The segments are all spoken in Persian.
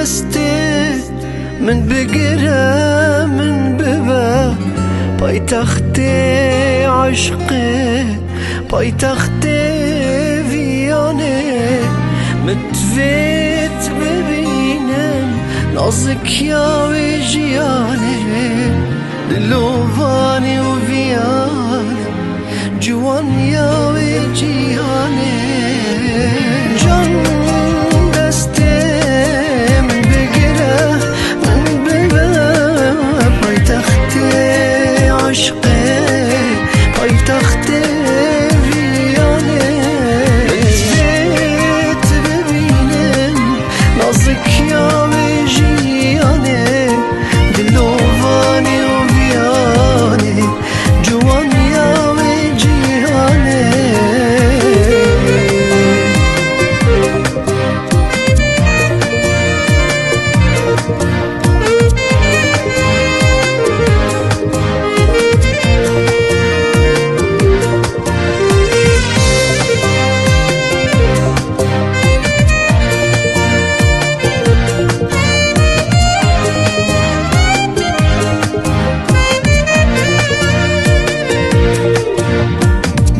دسته من بقرا من ببا پایتخت عشقه پایتخت ویانه متویت ببینم نازک یا جیانه دلوانی و ویانه جوان یا جیانه جان دسته من بگره من ببه پایتخت عشقه پایتخت ویانه متویت ببینم نازک یا جیانه دلوانی و ویانه جوان یا جیانه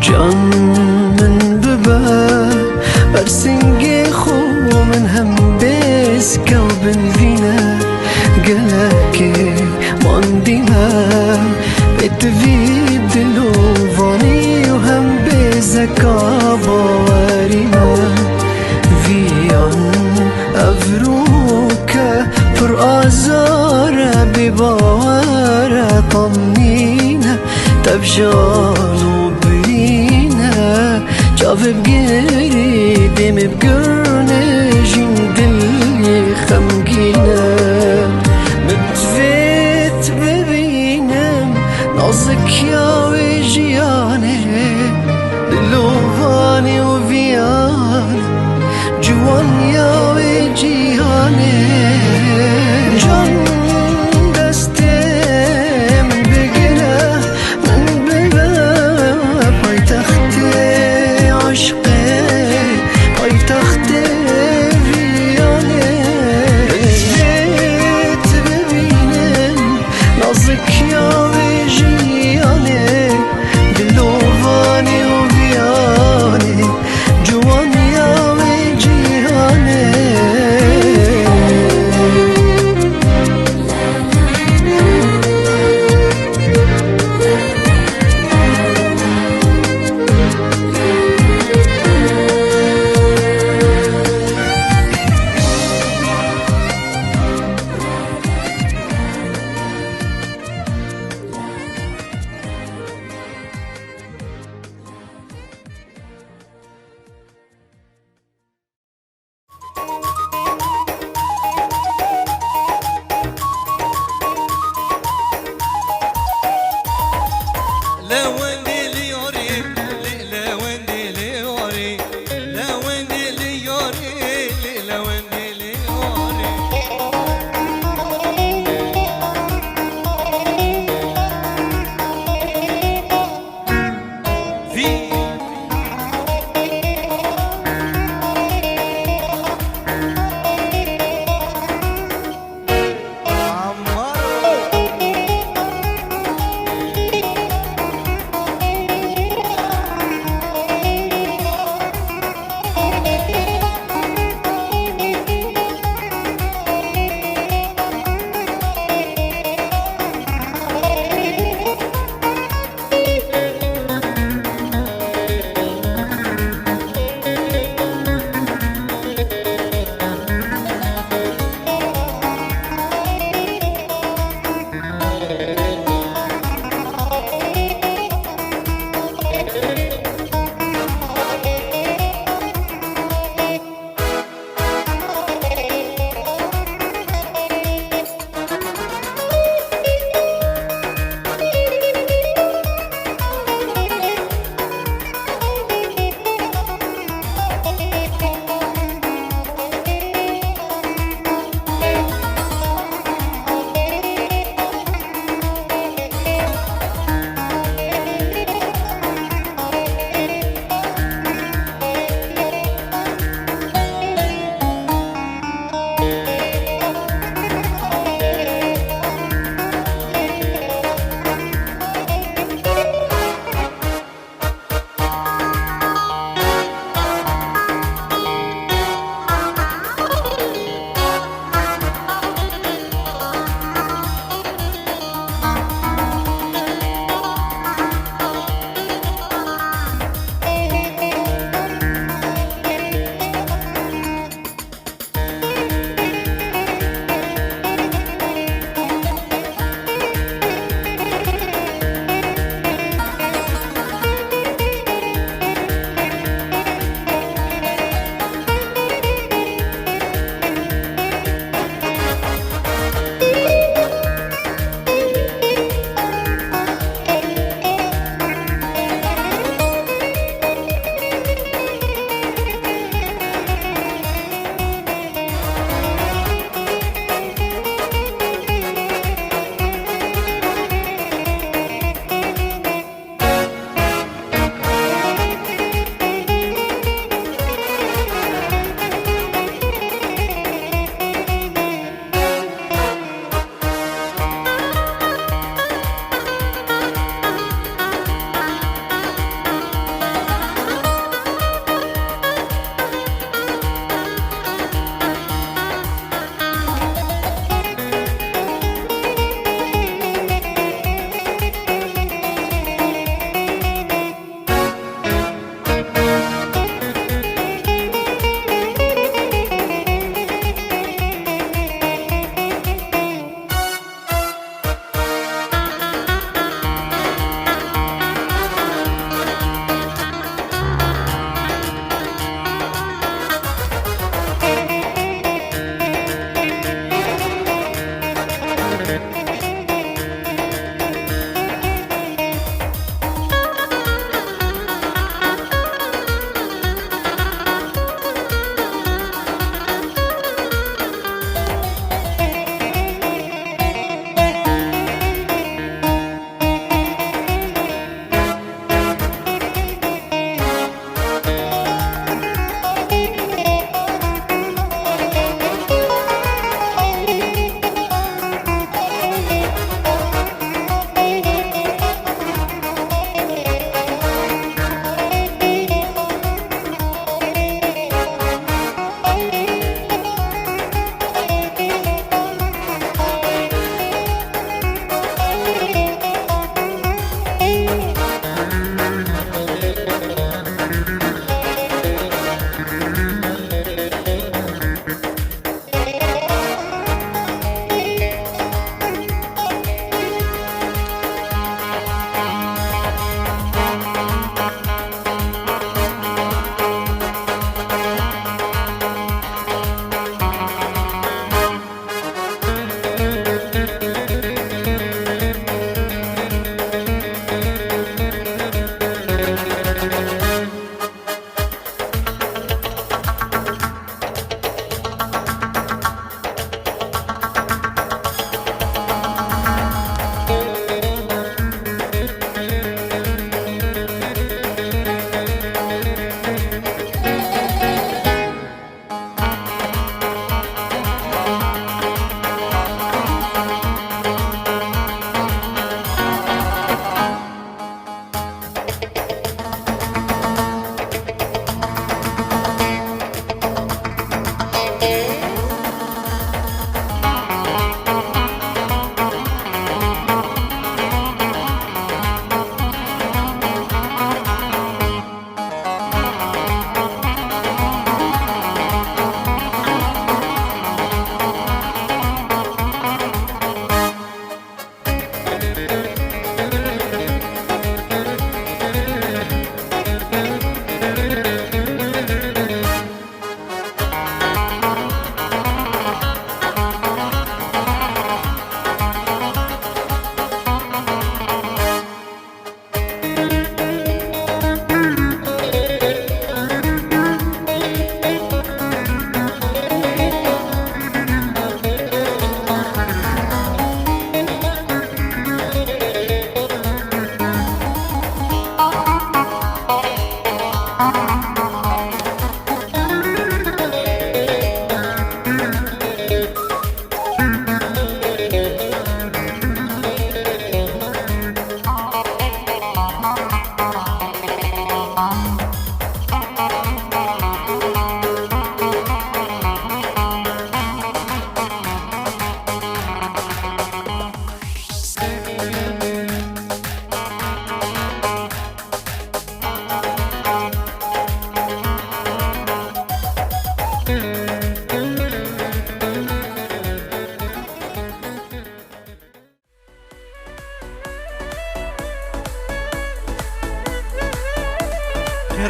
جان من ببا برسنگی خو من هم بسکا بنوینه گلکی ماندیمه بتوی دلوانی و هم بزکا باوریمه ویان افروکه پر آزاره بباوره طمنینه تبجالو جاف بقري ديم بقرنا جين دلي خمقينا متفيت ببينم نازك يا وجياني دلواني وفياني جوان يا وجياني جان دسته من بقرا من ببا پایتخت عشقه پایتخت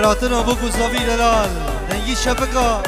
هراتنا بوكو صافي دلال دنگی شبکا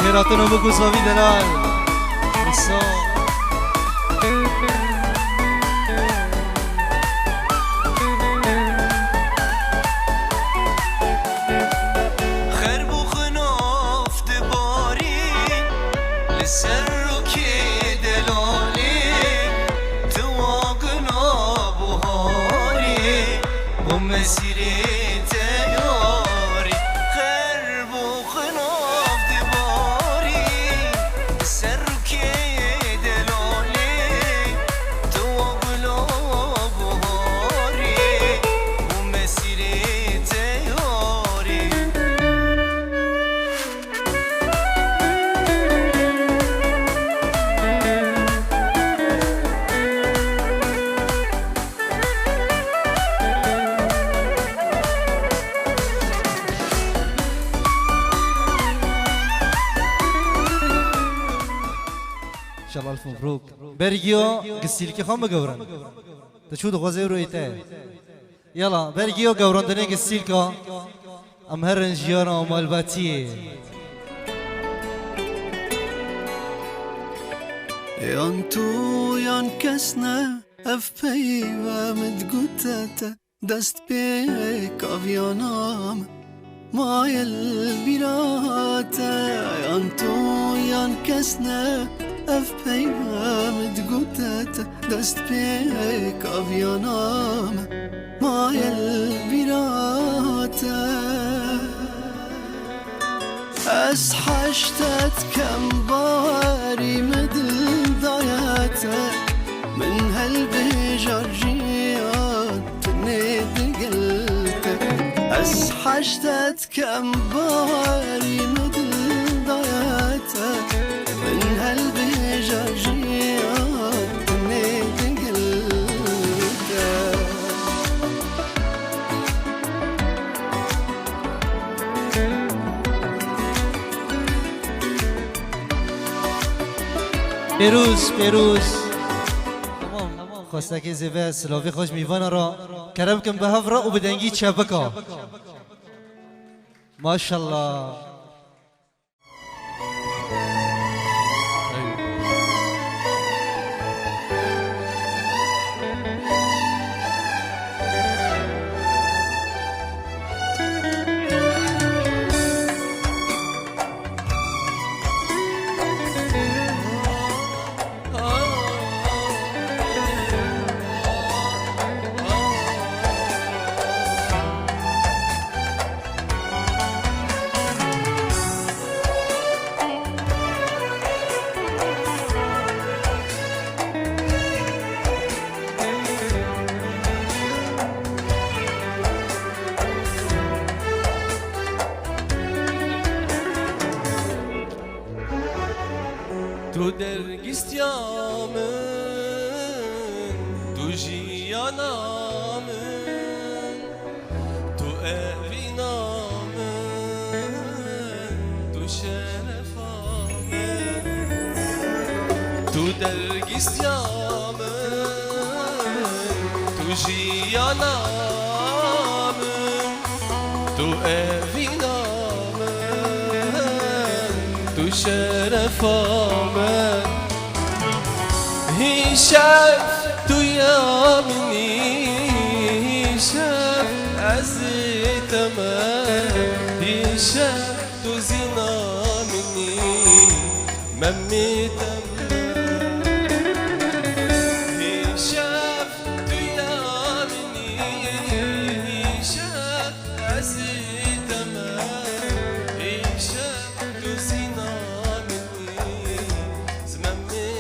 خيراتنا بوكو صافي دلال خير بو خناف دباري لسرك دلالي تواقنا بهاري ومسيري تياري خير بو خناف دباري لسرك دلالي تواقنا بهاري ومسيري تياري ان شاء الله الف مبروك برجيو قسيلك خم قورن تشود غزيرو ايتا يلا برجيو قورن دني قسيلك امهرن جيانا ومالباتي Jan tu jan kesne ev peyve mit gutete dest pek av yanam mayel birate Jan tu jan kesne ev peyve mit gutete dest pek av yanam mayel birate از حشتت کم باری مدل دایتك من هالبجرجيات تنيد قلتك از حشتت کم باری مدل دایتك من هالبجرجيات تنيد قلتك پیروز تمام خواستکی زیبه سلاوی خوش میوان را کرم کن به هفرا و بدنگی چپکا ماشالله تو درگیستیامن تو جیانامن تو اوینامن تو شرفامن تو درگیستیامن تو جیانامن تو اوینامن تو شرفامن شاف تو يا مني شاف عزيت ما شاف تو زنا مني ممي شاف تو يا مني شاف عزيت ما شاف تو زنا مني زممي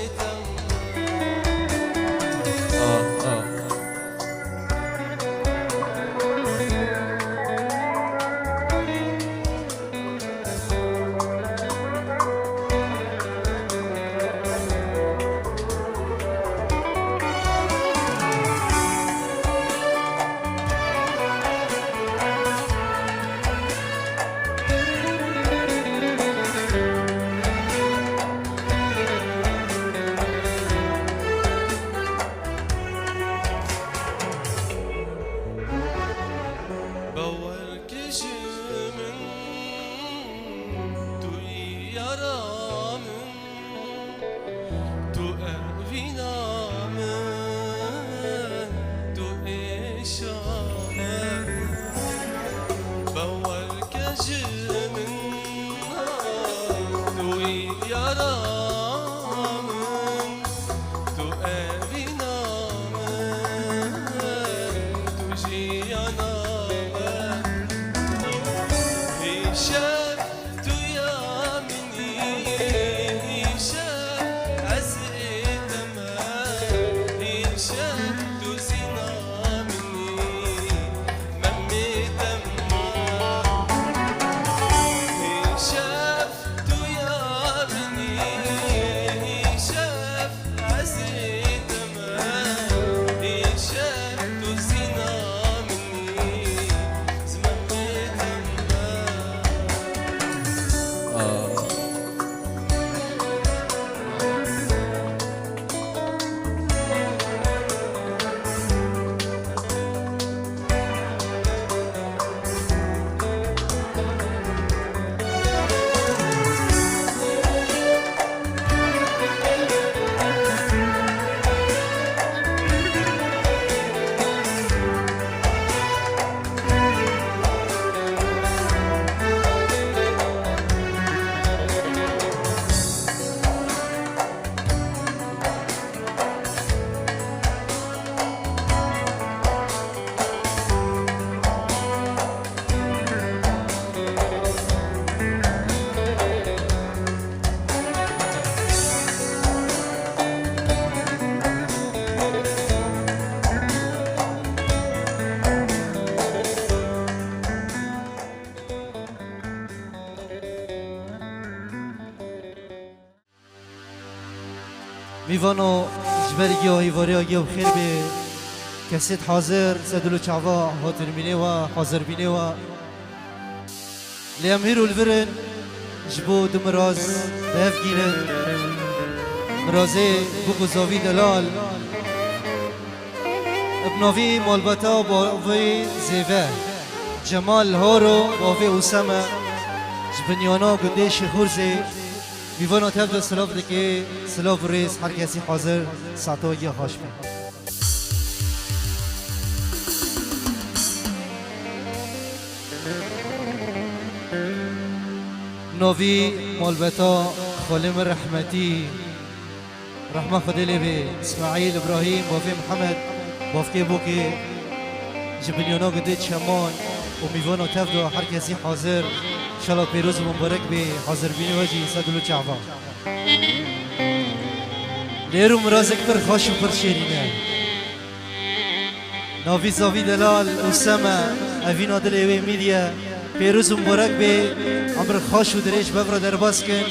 میوانو جبرگی و هیواری و خیر به کسیت حاضر سدلو چعوا هاتر بینه و حاضر بینه و لیام هیرو الورن جبو دمراز بهف گیرن مرازه بگو زاوی دلال ابناوی مالبتا باوی زیوه جمال هارو باوی اسامه جبنیانا گنده شخورزه میوانا تبدو سلاف دکی سلاف ریز هر کسی حاضر ساعتا یا خوش بید نوی مالبتا خالم رحمتی رحمه خدا لیبی اسماعیل ابراهیم بافی محمد بافکی بوکی جبنیانا گنده چمان و میوانا تبدو هر کسی حاضر انشالله پیروز مبارک به حاضر بینی واجی صدلو چعبا لیرو مرازک پر خوش و پر شیرینه ناوی زاوی دلال اسامه اوینا دل اوی میدیا پیروز مبارک به عمر خوش و دریش بفر در باز کن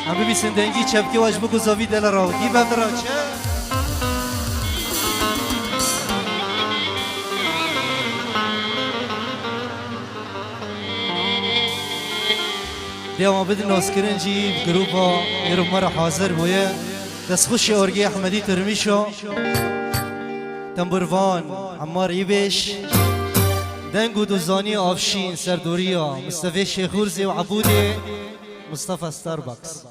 هم ببی سندنگی چپکی واج بگو زاوی دل را دی بفر را چه؟ دیما بدن ناسکرین جی گروپا ایرو مرا حاضر بویه دست خوشی ارگی احمدی ترمیشو تنبروان عمار ایبش دنگو دوزانی آفشین سردوریا مصطفی شیخورزی و عبودی مصطفی ستاربکس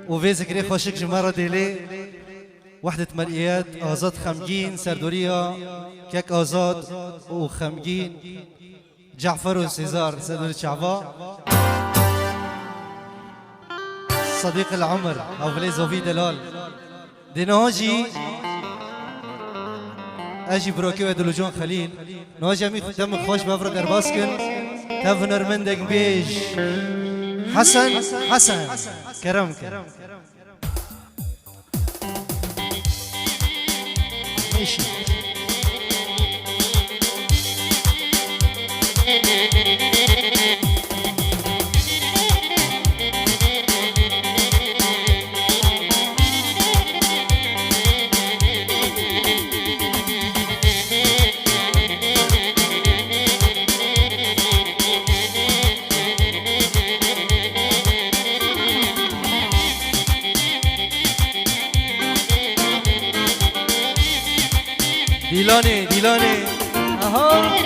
و وی ذکری خوشک جمارا دیلی وحدة ملئيات آزاد خمجين سردوريا كيك آزاد وخمجين جعفر وسيزار سردوري شعبا صديق العمر أو فلي زوفي دلال ديناجي أجي بروكي ودلوجون خليل نواجه مي دم خوش بفرد أرباسكن تفنر من دق بيج حسن كرمك ماشي ديلاني اها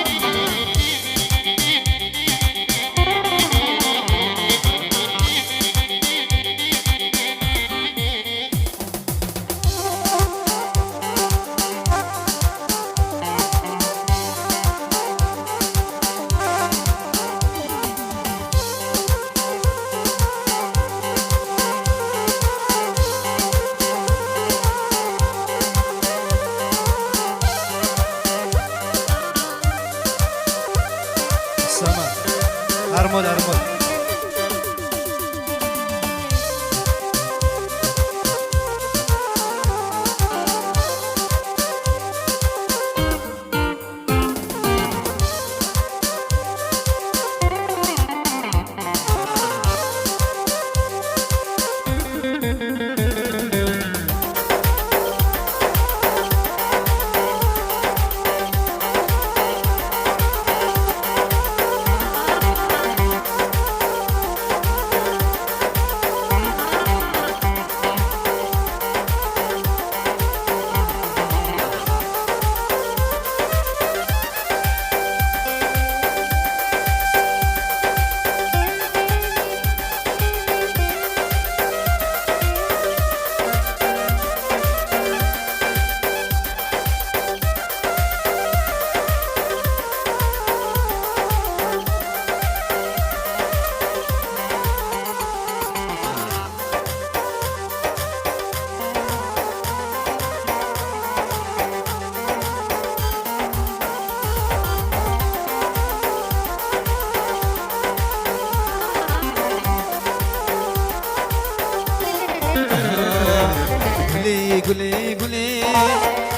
أرمل گلی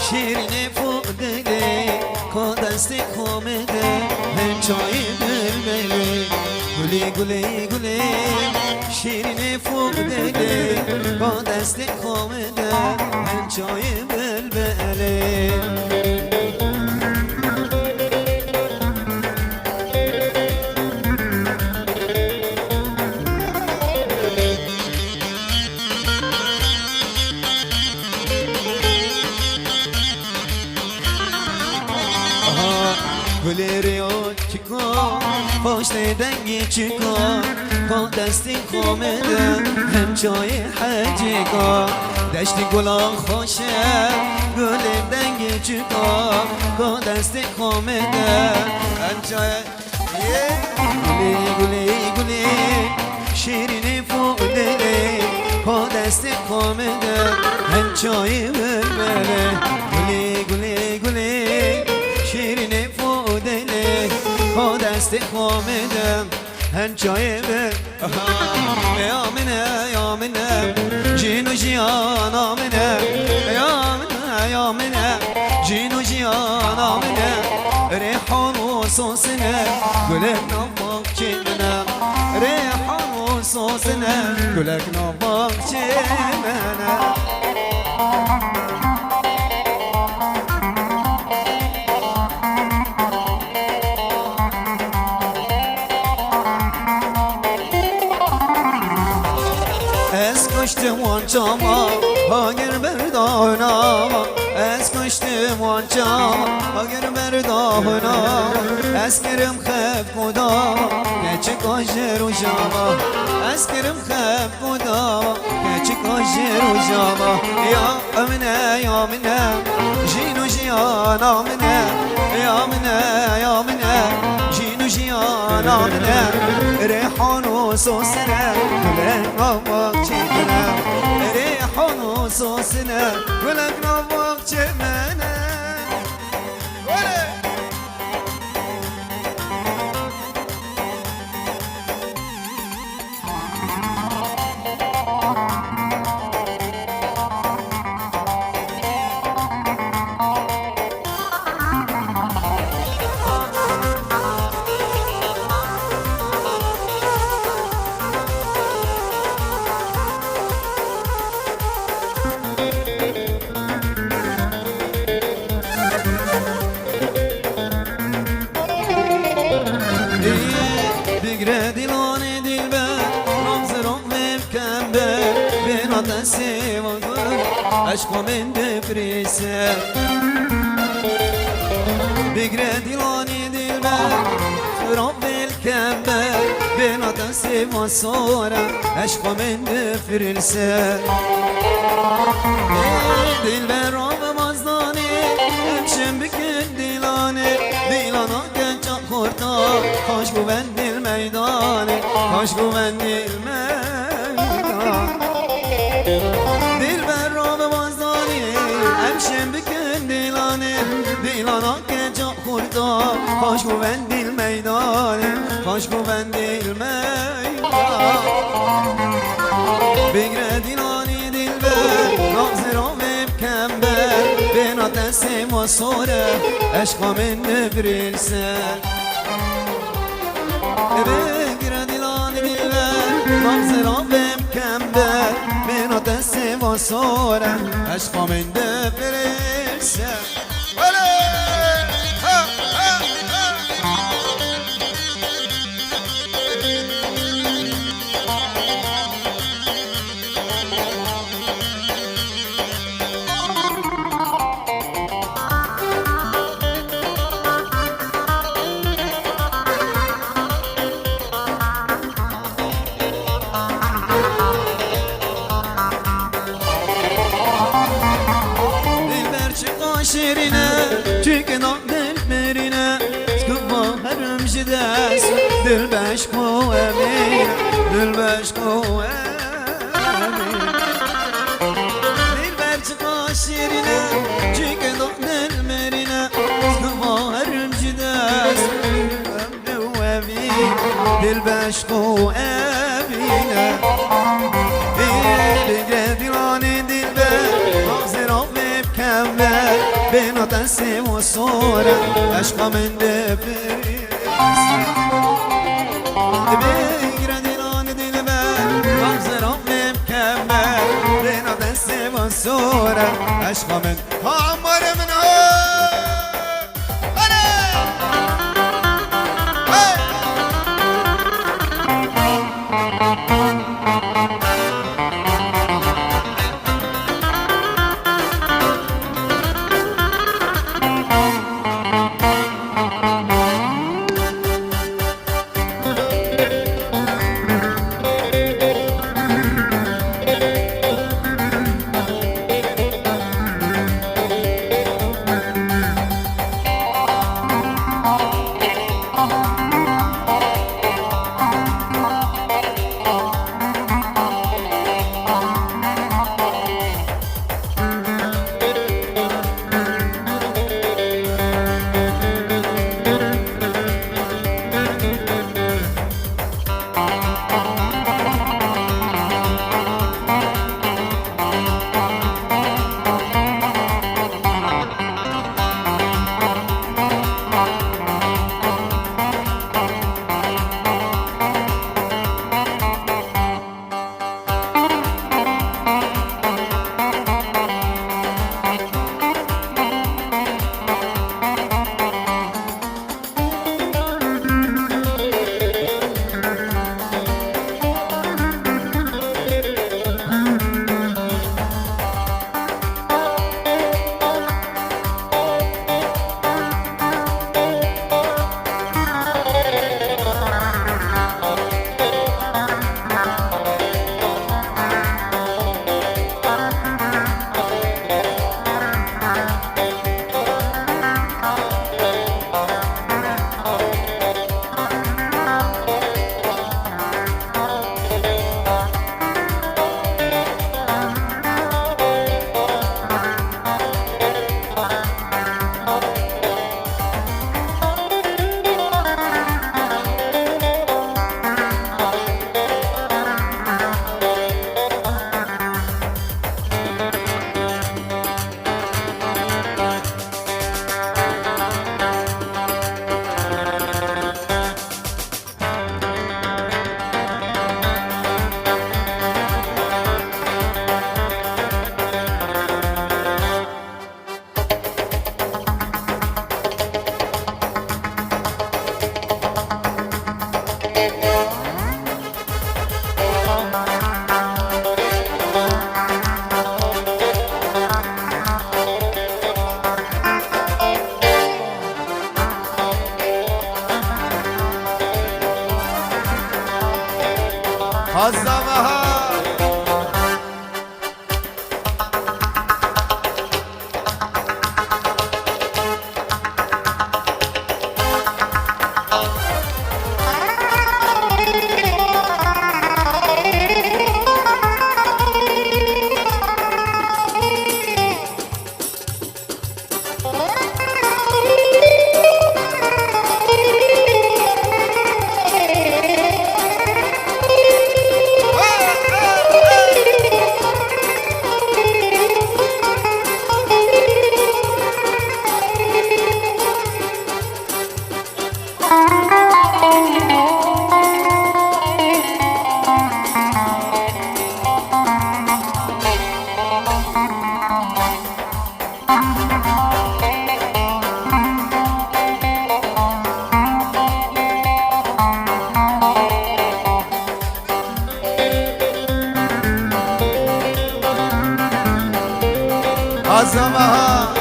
شیرین فوق دلی که دستی خومده هم چای بلبلی گلی شیرین فوق دلی که دستی خومده هم چای بلبلی گلیریو چیکا پشت دنگی چیکا با دستی خومده هم چای حجیکا دشتی گلا خوشه گل دنگی چیکا با دستی خومده هم چای گلی شیرینی فوق دلی با دستی خومده هم چای بلبله گلی شیرینی فوق دلی با دستی خومده هن چای بر یا منه جین و جیان آمنه یا منه جین و جیان آمنه ریحان و سوسنه گلک نباک چی منه ریحان و سوسنه گلک نباک چی منه کشتم وان چاما اگر برداهنا از کشتم وان چاما اگر برداهنا از کرم خب خدا keçik ajer u jama Eskerim khab budama keçik ajer u jama Ya amine ya mine Jinu jiyan amine Ya mine ya mine Jinu jiyan amine Rehanu sosine Gülek navak çekine Rehanu sosine Gülek navak çekine بگره دیلان دیلبر نامزرم ممکنبر بنا تسی و گل عشق من بفریسه بگره دیلان دیلبر رب الكمبر بنا تسی و صورة عشق من بفریسه دیلبر رب مزداني امشم بکن دیلانه دیلانا گنچا خورتا خوش گوند الميدان خوش گوند الميدان دیلبر رب مزداني امشم بکن دیلانه دیلانا گنچا خورتا خوش گوند الميدان خوش گوند الميدان بگره دیلانی دیلبر نازرام مکمبر بنا تسیم و صوره عشق من نبریلسه بگره دیلانی دیلبر نازرام مکمبر بنا تسیم و صوره عشق من نبریلسه شیرینه چیکن دل مرینه سکوبا هرم جداس دل بشکو امین دل بشکو امین دل برچکا شیرینه چیکن دل مرینه سکوبا هرم جداس دل امین دل بشکو امین دیگه دیلانی دل مكمل بين تنسي وصورة عشق من دفريس بيقرا ديلان ديلبان رمز ربي مكمل بين تنسي وصورة عشق من عمر من حظمها حظمها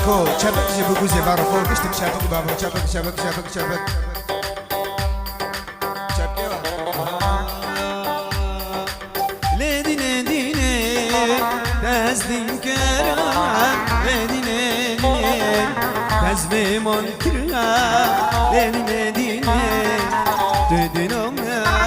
کو چپک جی بگوزی برا خور کشتم چپک بابا چپک چپک چپک چپک چپکی با لیدینه دینه دستین کرم لیدینه دینه دست من کرم لیدینه دینه دیدینم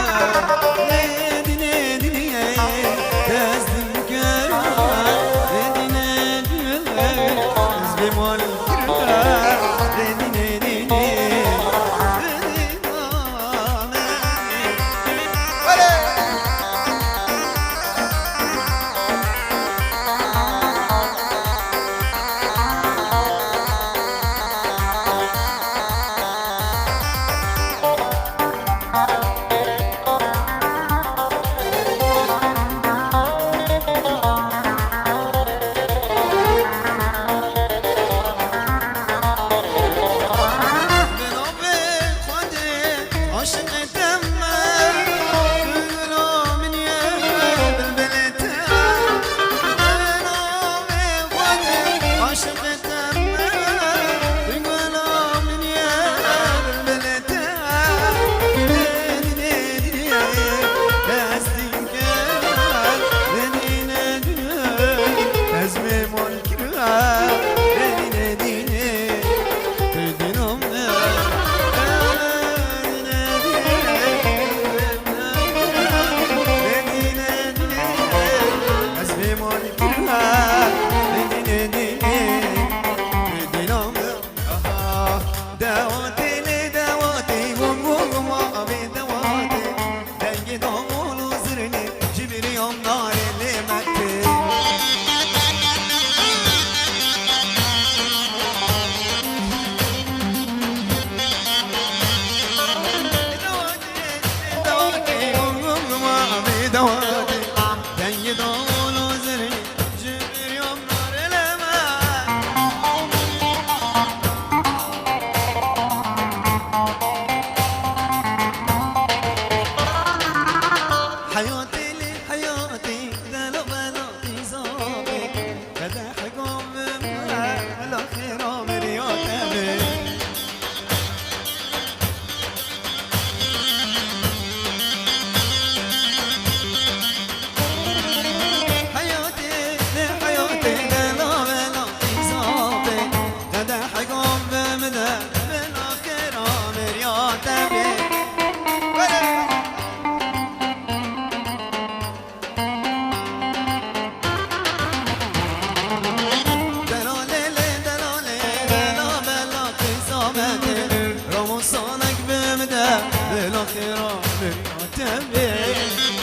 بالاخره مريتمي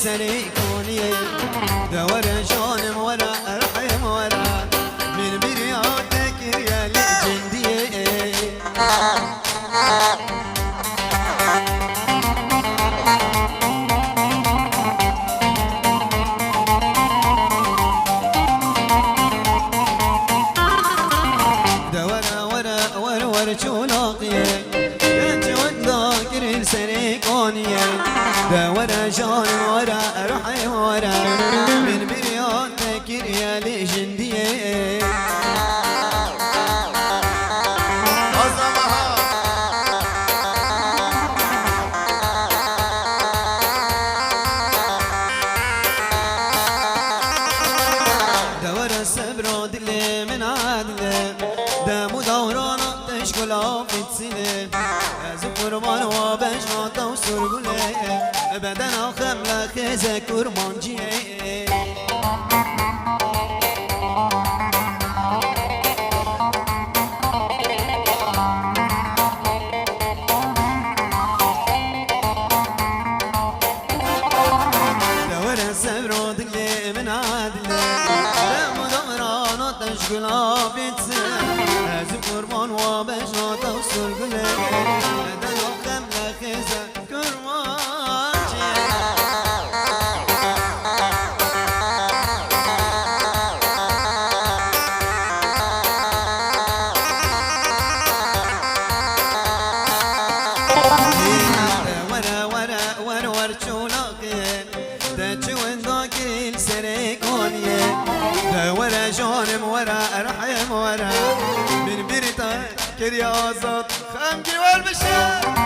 سريكوني دور جانم ولا أرحم ولا من برياتك يا لجندي دور شولاقي ذاكر سريكوني دور جانم ولا أرحم ولا من برياتك يا لجندي دور السبر دلي من عدله دام دوران تشكل في السنة زفر مالوا بجناتا وسرقله بدنا خملة خيزة كرمانجي دور السبر دلي من عدله دام دوران تشكل في السنة زفر مالوا بجناتا وسرقله بدنا خملة خيزة كرمانجي ولا جانم ولا أرحم ولا من بريتا كريازات خمجي والبشر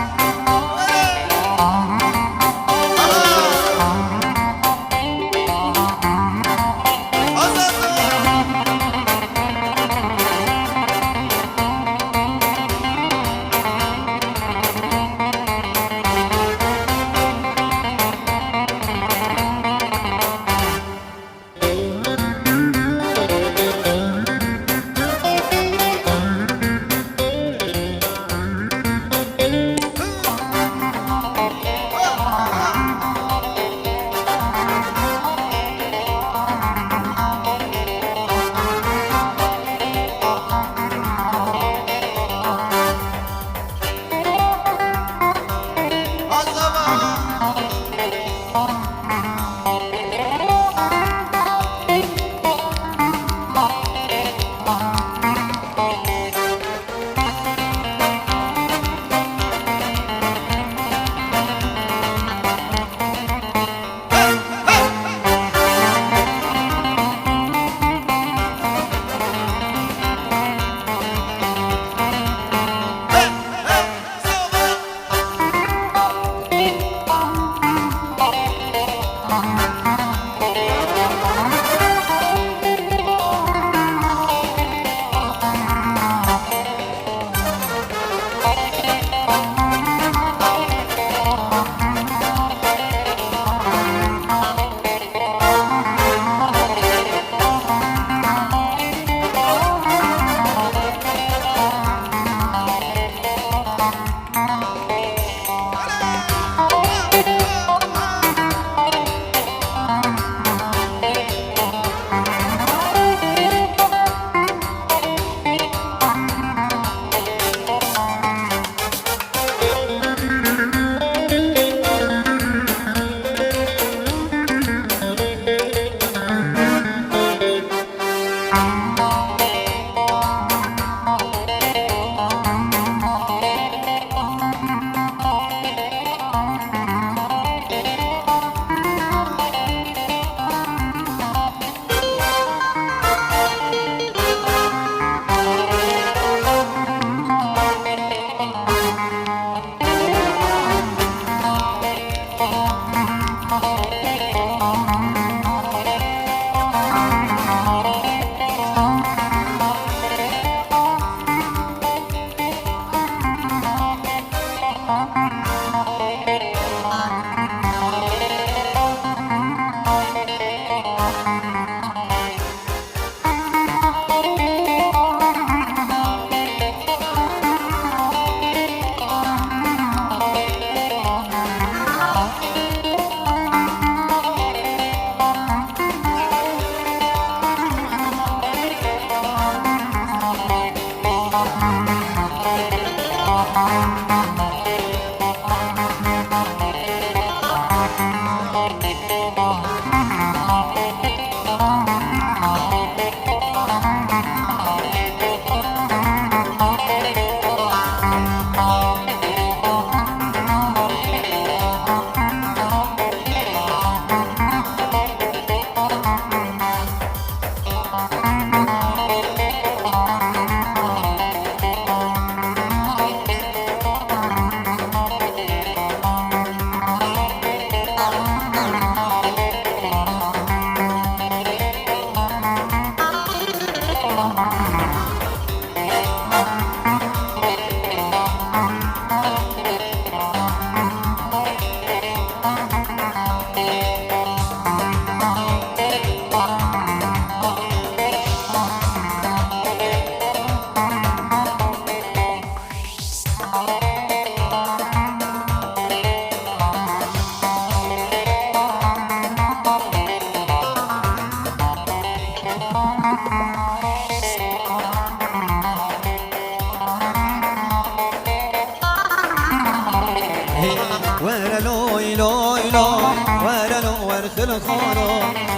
لوی لوی ورا لو ورخل خانو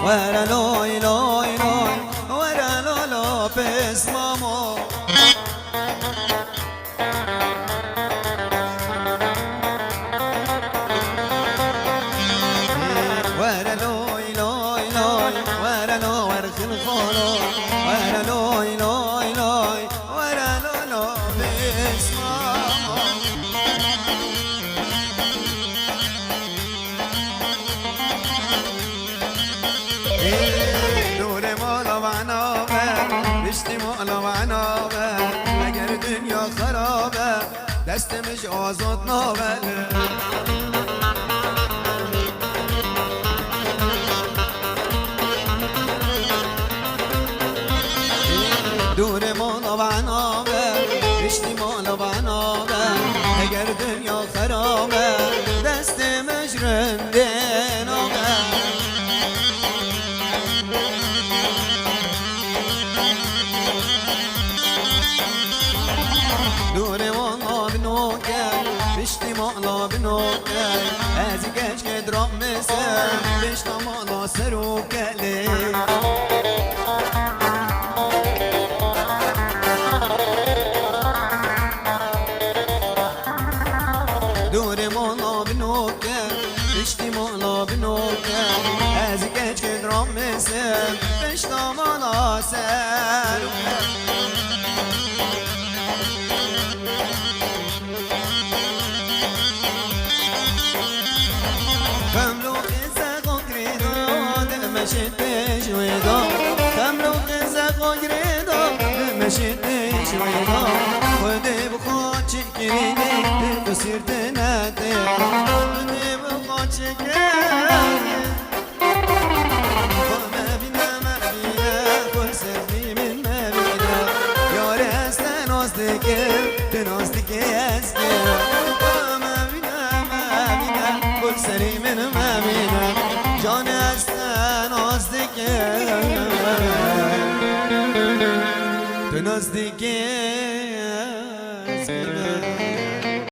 ورا لوی لوی لوی ورا لو لو بس مامو ورا لوی لوی لوی ورا لو ورخل خانو ورا لوی لوی لوی ورا لو لو بس مامو نور مالا و عنابه بشتی مالا و عنابه اگر دنیا خرابه دستمش آزاد نابله دور مالا و عنابه بشتی مالا و عنابه اگر دنیا خرابه دستمش رنده نابه دور وانا بنوكل بشتي مالا بنوكل هذي كاش كدرام مسا بشتا مالا سروكلي دور مالا بنوكل بشتي مالا بنوكل هذي كاش كدرام مسا بشتا مالا سروكلي مشيتش ويدا تملو غزق وجريدا مشيتش ويدا ودي بخوت شكريني تصير تنادي ودي بخوت شكريني ما بينا كل سرني من ما بينا يا ريس تنوستك تنوستك ياسكر ما بينا كل سري من ما بينا جان تو نزدیکی